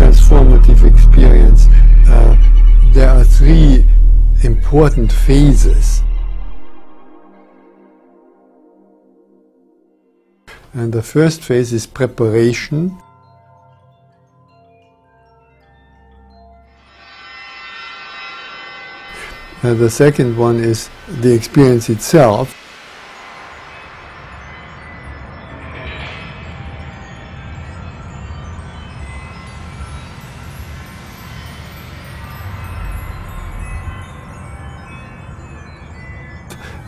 transformative experience, there are three important phases. And the first phase is preparation. And the second one is the experience itself.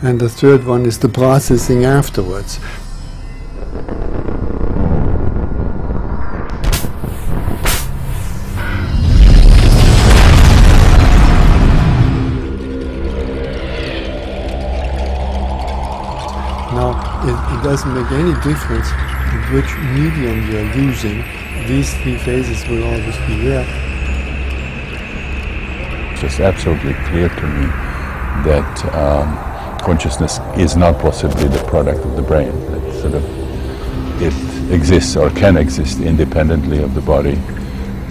And the third one is the processing afterwards. Now, it doesn't make any difference which medium you're using. These three phases will always be there. It's just absolutely clear to me that consciousness is not possibly the product of the brain. That sort of it exists or can exist independently of the body,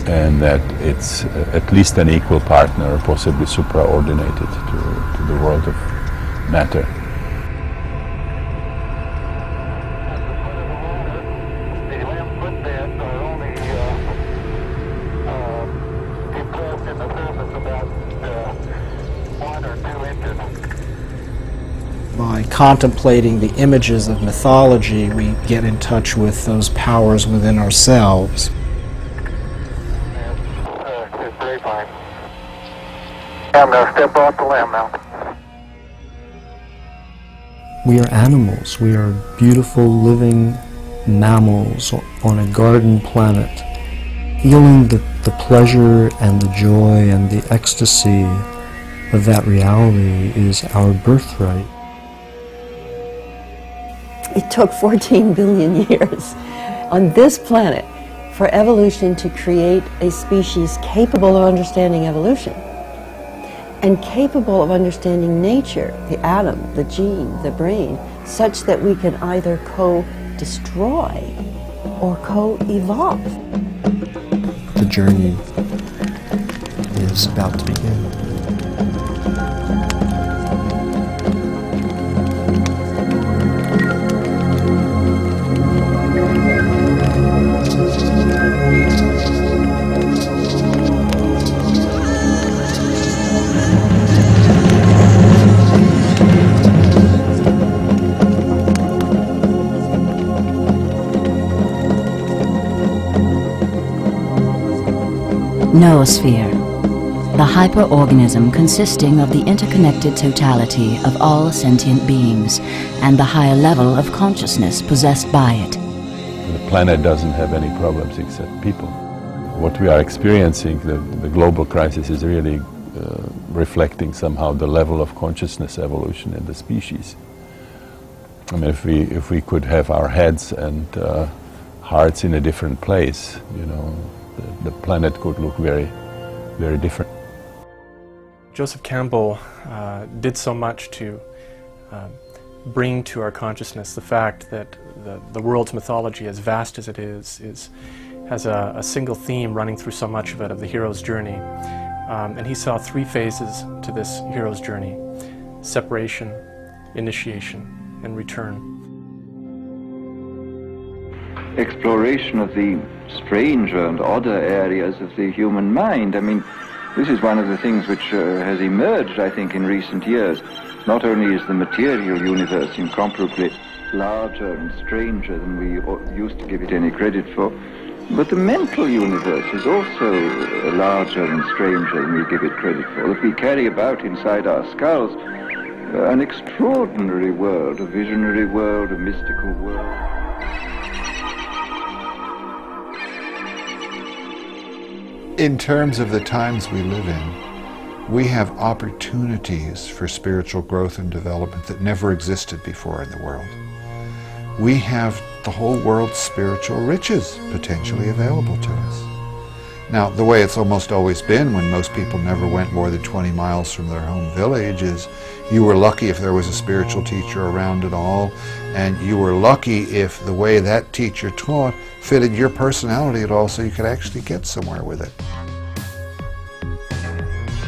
and that it's at least an equal partner, or possibly supraordinated to the world of matter. By contemplating the images of mythology, we get in touch with those powers within ourselves. I'm going to step off the limb now. We are animals. We are beautiful, living mammals on a garden planet. Feeling the pleasure and the joy and the ecstasy of that reality is our birthright. It took 14 billion years on this planet for evolution to create a species capable of understanding evolution and capable of understanding nature, the atom, the gene, the brain, such that we can either co-destroy or co-evolve. The journey is about to begin. Noosphere, the hyperorganism consisting of the interconnected totality of all sentient beings and the higher level of consciousness possessed by it. The planet doesn't have any problems except people. What we are experiencing, the global crisis, is really reflecting somehow the level of consciousness evolution in the species. I mean, if we could have our heads and hearts in a different place, you know, the planet could look very, very different. Joseph Campbell did so much to bring to our consciousness the fact that the world's mythology, as vast as it is has a single theme running through so much of it, of the hero's journey. And he saw three phases to this hero's journey: separation, initiation, and return. Exploration of the stranger and odder areas of the human mind. I mean, this is one of the things which has emerged, I think, in recent years. Not only is the material universe incomparably larger and stranger than we used to give it any credit for, but the mental universe is also larger and stranger than we give it credit for. That we carry about inside our skulls an extraordinary world, a visionary world, a mystical world. In terms of the times we live in, we have opportunities for spiritual growth and development that never existed before in the world. We have the whole world's spiritual riches potentially available to us. Now, the way it's almost always been when most people never went more than 20 miles from their home village is you were lucky if there was a spiritual teacher around at all, and you were lucky if the way that teacher taught fitted your personality at all so you could actually get somewhere with it.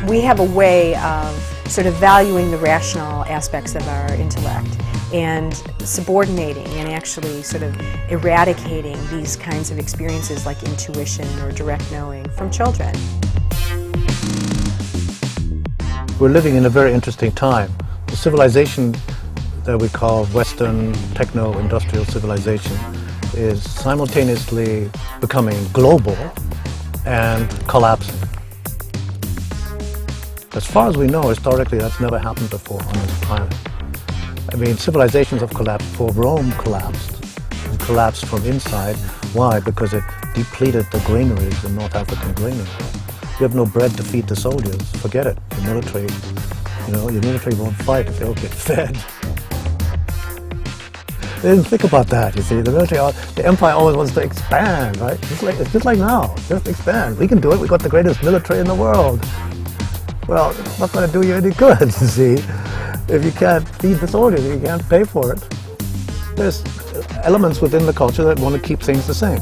We have a way of sort of valuing the rational aspects of our intellect and subordinating and actually sort of eradicating these kinds of experiences like intuition or direct knowing from children. We're living in a very interesting time. The civilization that we call Western techno-industrial civilization is simultaneously becoming global and collapsing. As far as we know, historically, that's never happened before on this planet. I mean, civilizations have collapsed before. Rome collapsed. It collapsed from inside. Why? Because it depleted the granaries, the North African granaries. You have no bread to feed the soldiers. Forget it. The military, your military won't fight if they don't get fed. They didn't think about that, you see. The military, the empire always wants to expand, right? It's just like now. Just expand. We can do it. We've got the greatest military in the world. Well, it's not going to do you any good, you see. If you can't feed the soldiers, you can't pay for it. There's elements within the culture that want to keep things the same.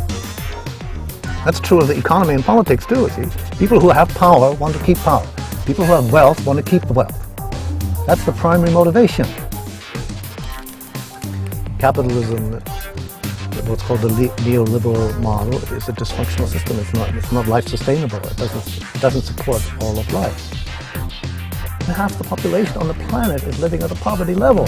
That's true of the economy and politics too, you see. People who have power want to keep power. People who have wealth want to keep the wealth. That's the primary motivation. Capitalism, what's called the neoliberal model, is a dysfunctional system. It's not life sustainable. It doesn't support all of life. And half the population on the planet is living at a poverty level.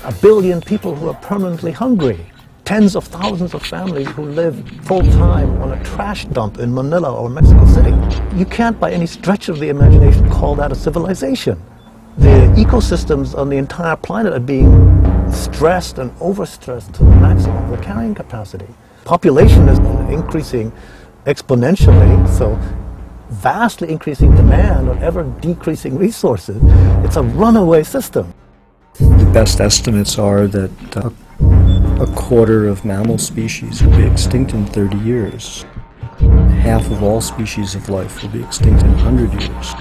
1 billion people who are permanently hungry. Tens of thousands of families who live full-time on a trash dump in Manila or Mexico City. You can't by any stretch of the imagination call that a civilization. The ecosystems on the entire planet are being stressed and overstressed to the maximum of their carrying capacity. Population is increasing exponentially, so vastly increasing demand on ever decreasing resources. It's a runaway system. The best estimates are that a quarter of mammal species will be extinct in 30 years. Half of all species of life will be extinct in 100 years.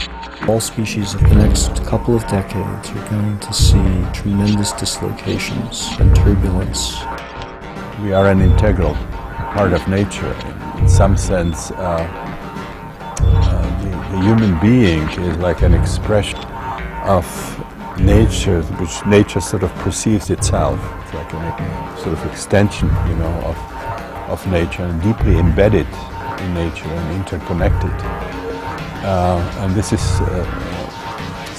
All species of the next couple of decades are going to see tremendous dislocations and turbulence. We are an integral part of nature. In some sense, the human being is like an expression of nature, which nature sort of perceives itself. It's like a sort of extension, of nature, and deeply embedded in nature and interconnected. And this is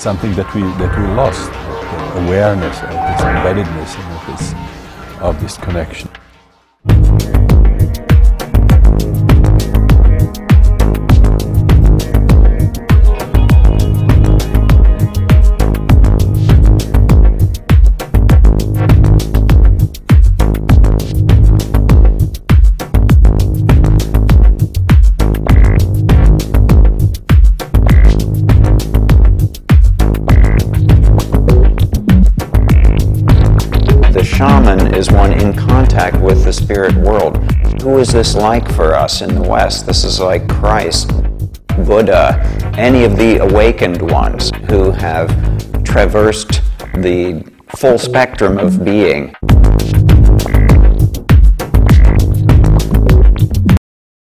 something that we lost, the awareness of this embeddedness and of this connection. Is one in contact with the spirit world. Who is this like for us in the West? This is like Christ, Buddha, any of the awakened ones who have traversed the full spectrum of being.